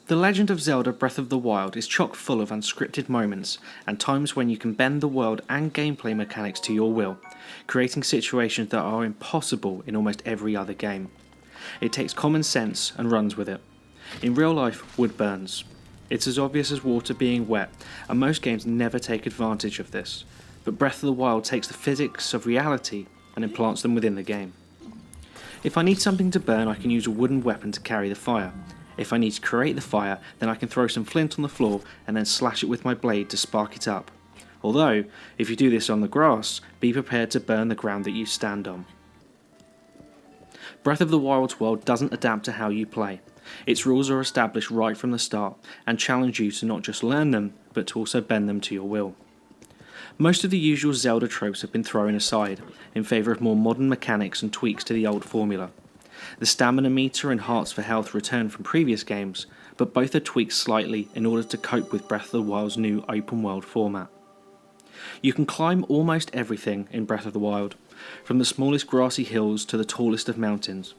The Legend of Zelda Breath of the Wild is chock full of unscripted moments and times when you can bend the world and gameplay mechanics to your will, creating situations that are impossible in almost every other game. It takes common sense and runs with it. In real life, wood burns. It's as obvious as water being wet, and most games never take advantage of this, but Breath of the Wild takes the physics of reality and implants them within the game. If I need something to burn, I can use a wooden weapon to carry the fire. If I need to create the fire, then I can throw some flint on the floor and then slash it with my blade to spark it up. Although, if you do this on the grass, be prepared to burn the ground that you stand on. Breath of the Wild's world doesn't adapt to how you play. Its rules are established right from the start and challenge you to not just learn them, but to also bend them to your will. Most of the usual Zelda tropes have been thrown aside, in favour of more modern mechanics and tweaks to the old formula. The stamina meter and hearts for health return from previous games, but both are tweaked slightly in order to cope with Breath of the Wild's new open world format. You can climb almost everything in Breath of the Wild, from the smallest grassy hills to the tallest of mountains.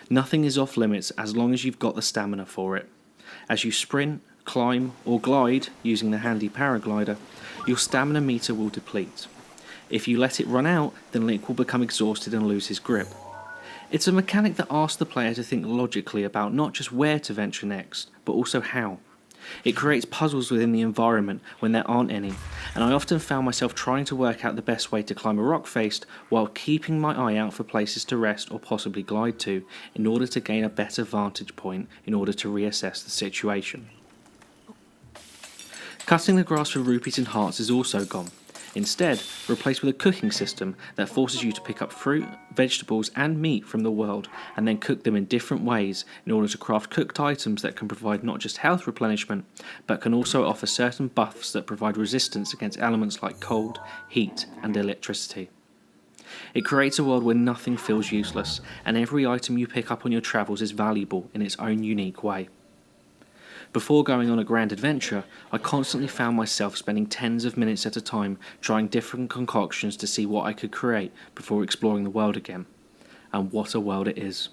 Nothing is off limits as long as you've got the stamina for it. As you sprint, climb or glide using the handy paraglider, your stamina meter will deplete. If you let it run out, then Link will become exhausted and lose his grip. It's a mechanic that asks the player to think logically about not just where to venture next, but also how. It creates puzzles within the environment when there aren't any, and I often found myself trying to work out the best way to climb a rock face while keeping my eye out for places to rest or possibly glide to in order to gain a better vantage point in order to reassess the situation. Cutting the grass for rupees and hearts is also gone. Instead, replaced with a cooking system that forces you to pick up fruit, vegetables and meat from the world and then cook them in different ways in order to craft cooked items that can provide not just health replenishment, but can also offer certain buffs that provide resistance against elements like cold, heat and electricity. It creates a world where nothing feels useless, and every item you pick up on your travels is valuable in its own unique way. Before going on a grand adventure, I constantly found myself spending tens of minutes at a time trying different concoctions to see what I could create before exploring the world again. And what a world it is.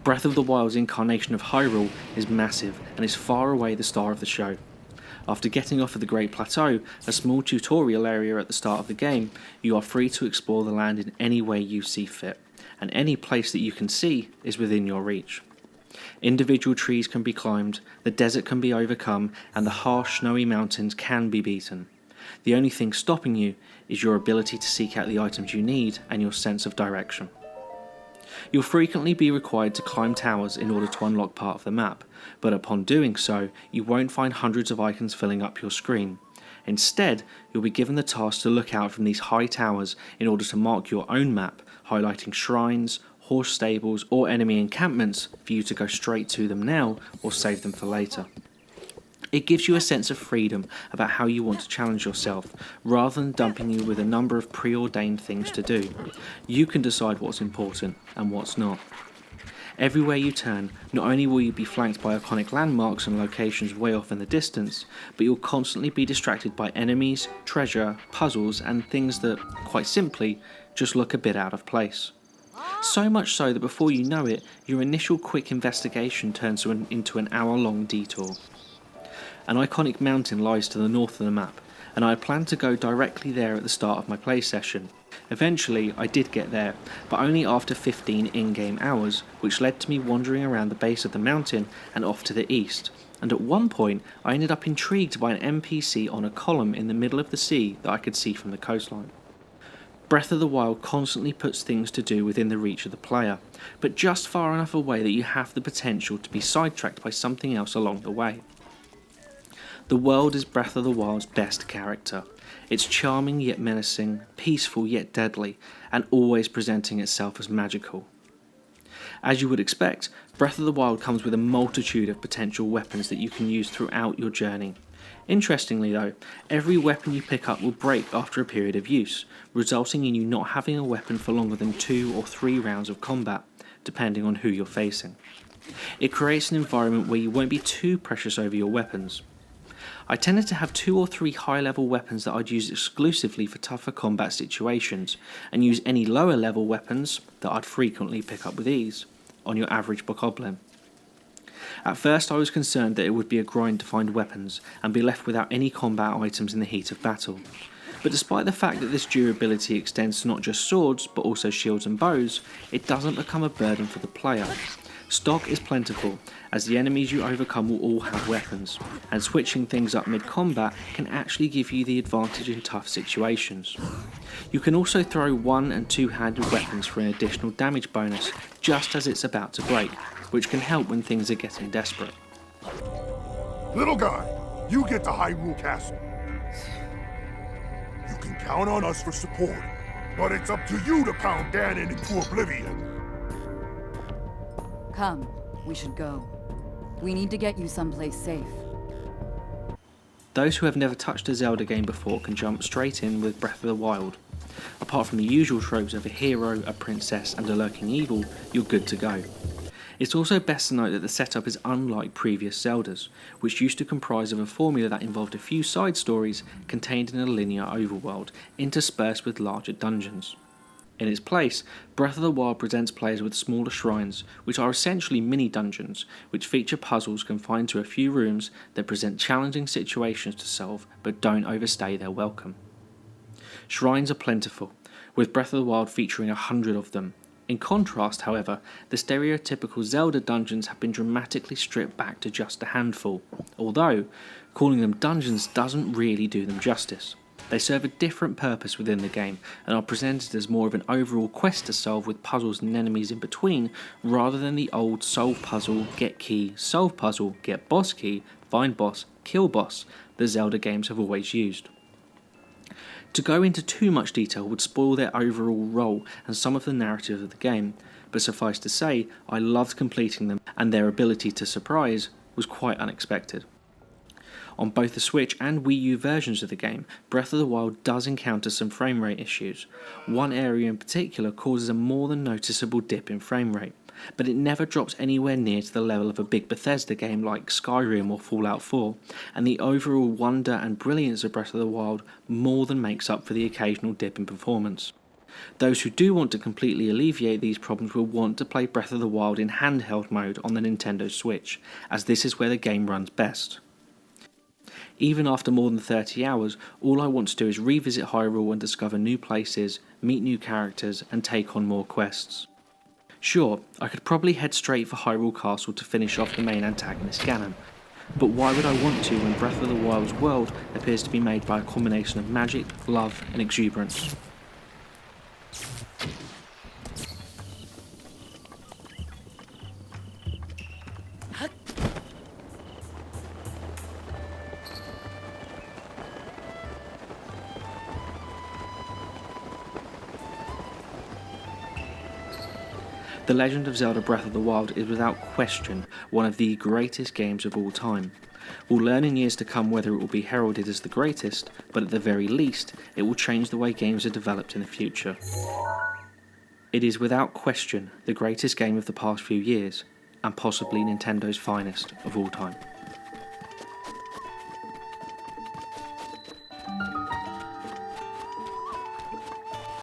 Breath of the Wild's incarnation of Hyrule is massive and is far away the star of the show. After getting off of the Great Plateau, a small tutorial area at the start of the game, you are free to explore the land in any way you see fit, and any place that you can see is within your reach. Individual trees can be climbed, the desert can be overcome, and the harsh snowy mountains can be beaten. The only thing stopping you is your ability to seek out the items you need and your sense of direction. You'll frequently be required to climb towers in order to unlock part of the map, but upon doing so, you won't find hundreds of icons filling up your screen. Instead, you'll be given the task to look out from these high towers in order to mark your own map, highlighting shrines, horse stables or enemy encampments for you to go straight to them now or save them for later. It gives you a sense of freedom about how you want to challenge yourself, rather than dumping you with a number of preordained things to do. You can decide what's important and what's not. Everywhere you turn, not only will you be flanked by iconic landmarks and locations way off in the distance, but you'll constantly be distracted by enemies, treasure, puzzles and things that, quite simply, just look a bit out of place. So much so that before you know it, your initial quick investigation turns into an hour-long detour. An iconic mountain lies to the north of the map, and I had planned to go directly there at the start of my play session. Eventually, I did get there, but only after 15 in-game hours, which led to me wandering around the base of the mountain and off to the east, and at one point I ended up intrigued by an NPC on a column in the middle of the sea that I could see from the coastline. Breath of the Wild constantly puts things to do within the reach of the player, but just far enough away that you have the potential to be sidetracked by something else along the way. The world is Breath of the Wild's best character. It's charming yet menacing, peaceful yet deadly, and always presenting itself as magical. As you would expect, Breath of the Wild comes with a multitude of potential weapons that you can use throughout your journey. Interestingly though, every weapon you pick up will break after a period of use, resulting in you not having a weapon for longer than 2 or 3 rounds of combat, depending on who you're facing. It creates an environment where you won't be too precious over your weapons. I tended to have 2 or 3 high level weapons that I'd use exclusively for tougher combat situations, and use any lower level weapons that I'd frequently pick up with ease, on your average bokoblin. At first I was concerned that it would be a grind to find weapons and be left without any combat items in the heat of battle, but despite the fact that this durability extends to not just swords but also shields and bows, it doesn't become a burden for the player. Stock is plentiful, as the enemies you overcome will all have weapons, and switching things up mid-combat can actually give you the advantage in tough situations. You can also throw 1- and 2-handed weapons for an additional damage bonus just as it's about to break, which can help when things are getting desperate. Little guy, you get to Hyrule Castle. You can count on us for support, but it's up to you to pound Ganon into oblivion. Come, we should go. We need to get you someplace safe. Those who have never touched a Zelda game before can jump straight in with Breath of the Wild. Apart from the usual tropes of a hero, a princess and a lurking evil, you're good to go. It's also best to note that the setup is unlike previous Zeldas, which used to comprise of a formula that involved a few side stories contained in a linear overworld, interspersed with larger dungeons. In its place, Breath of the Wild presents players with smaller shrines, which are essentially mini-dungeons, which feature puzzles confined to a few rooms that present challenging situations to solve but don't overstay their welcome. Shrines are plentiful, with Breath of the Wild featuring 100 of them. In contrast, however, the stereotypical Zelda dungeons have been dramatically stripped back to just a handful, although calling them dungeons doesn't really do them justice. They serve a different purpose within the game and are presented as more of an overall quest to solve with puzzles and enemies in between, rather than the old solve puzzle, get key, solve puzzle, get boss key, find boss, kill boss that Zelda games have always used. To go into too much detail would spoil their overall role and some of the narrative of the game, but suffice to say, I loved completing them and their ability to surprise was quite unexpected. On both the Switch and Wii U versions of the game, Breath of the Wild does encounter some framerate issues. One area in particular causes a more than noticeable dip in framerate, but it never drops anywhere near to the level of a big Bethesda game like Skyrim or Fallout 4, and the overall wonder and brilliance of Breath of the Wild more than makes up for the occasional dip in performance. Those who do want to completely alleviate these problems will want to play Breath of the Wild in handheld mode on the Nintendo Switch, as this is where the game runs best. Even after more than 30 hours, all I want to do is revisit Hyrule and discover new places, meet new characters, and take on more quests. Sure, I could probably head straight for Hyrule Castle to finish off the main antagonist Ganon, but why would I want to when Breath of the Wild's world appears to be made by a combination of magic, love, and exuberance? The Legend of Zelda Breath of the Wild is without question one of the greatest games of all time. We'll learn in years to come whether it will be heralded as the greatest, but at the very least, it will change the way games are developed in the future. It is without question the greatest game of the past few years, and possibly Nintendo's finest of all time.